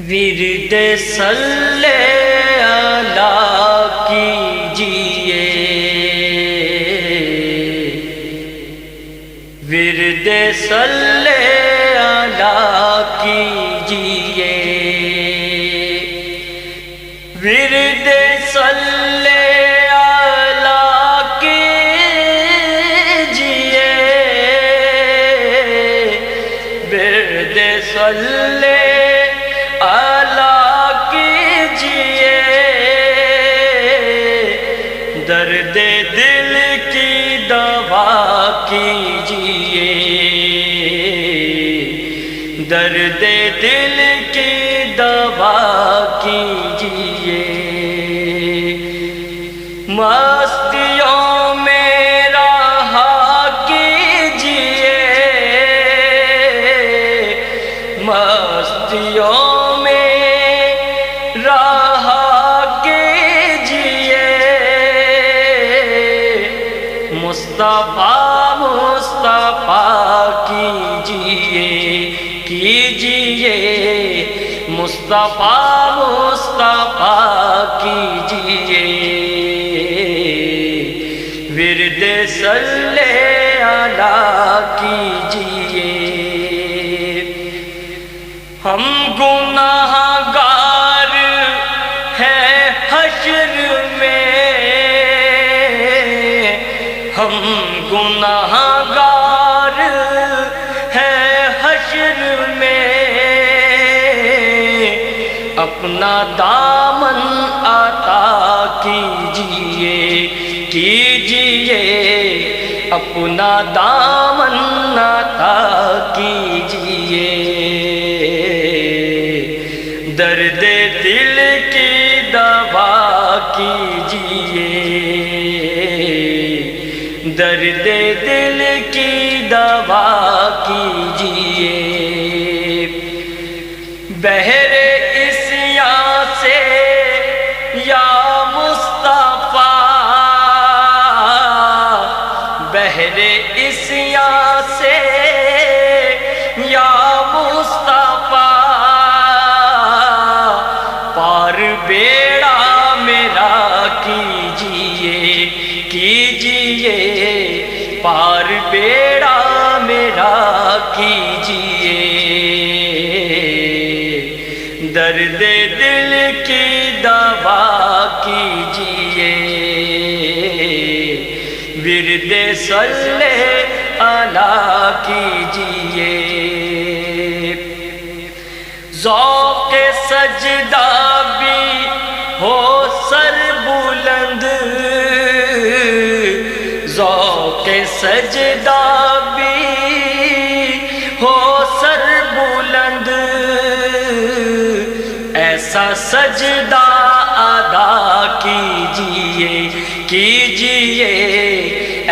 ورد صلی علی کیجئے، ورد صلی علی کیجئے، ورد صلی علی کیجئے، ورد صلی درد دل کی دوا کیجئے، درد دل کی دوا کیجئے، مستیوں میں رہا کیجئے، مستیوں میں رہا مصطفیٰ مصطفیٰ کیجئے، کیجئے، مصطفیٰ مصطفیٰ کیجئے، ورد صلی علی کیجئے، ہم گناہ گار ہیں حشر میں، ہم گناہ گار ہیں حشر میں، اپنا دامن عطا کیجئے، کیجئے، اپنا دامن عطا کیجئے، درد دل کی دوا کیجئے، درد دل کی دوا کیجئے، بحر عصیاں سے یا مصطفیٰ، بحر عصیاں سے یا مصطفیٰ، پار بیڑا میرا کیجئے، کیجئے، پار بیڑا میرا کیجئے، درد دل کی دوا کیجئے، ورد صلی علی کیجئے، ذوق سجدہ بھی ہو سر بلند، ذوق سجدہ بھی ہو سر بلند، ایسا سجدہ ادا کیجئے، کیجئے،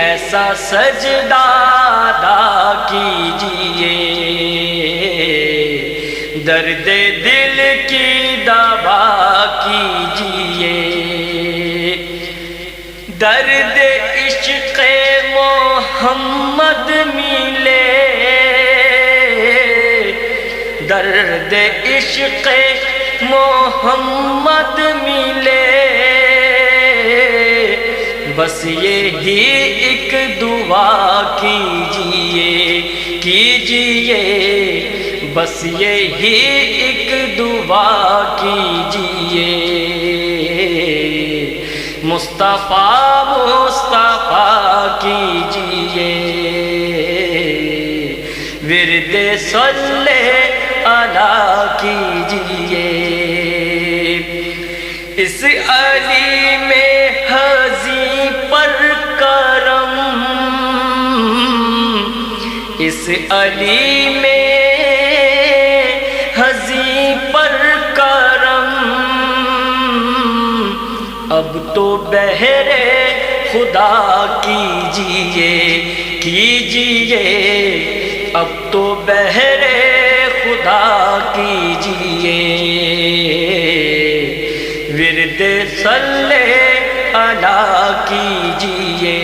ایسا سجدہ ادا کیجئے، درد دل کی دوا کیجئے، درد عشق محمد ملے، درد عشق محمد ملے، بس یہی ایک دعا کیجئے، کیجئے، بس یہی ایک دعا کیجئے، مصطفیٰ مصطفیٰ کیجئے، ورد صلی علی کیجئے، اس علی میں حضی پر کرم، اس علی میں حضی پر کرم، اب تو بہر خدا کیجئے، کیجئے، اب تو بہر خدا کیجئے، ورد صلی علی کیجئے،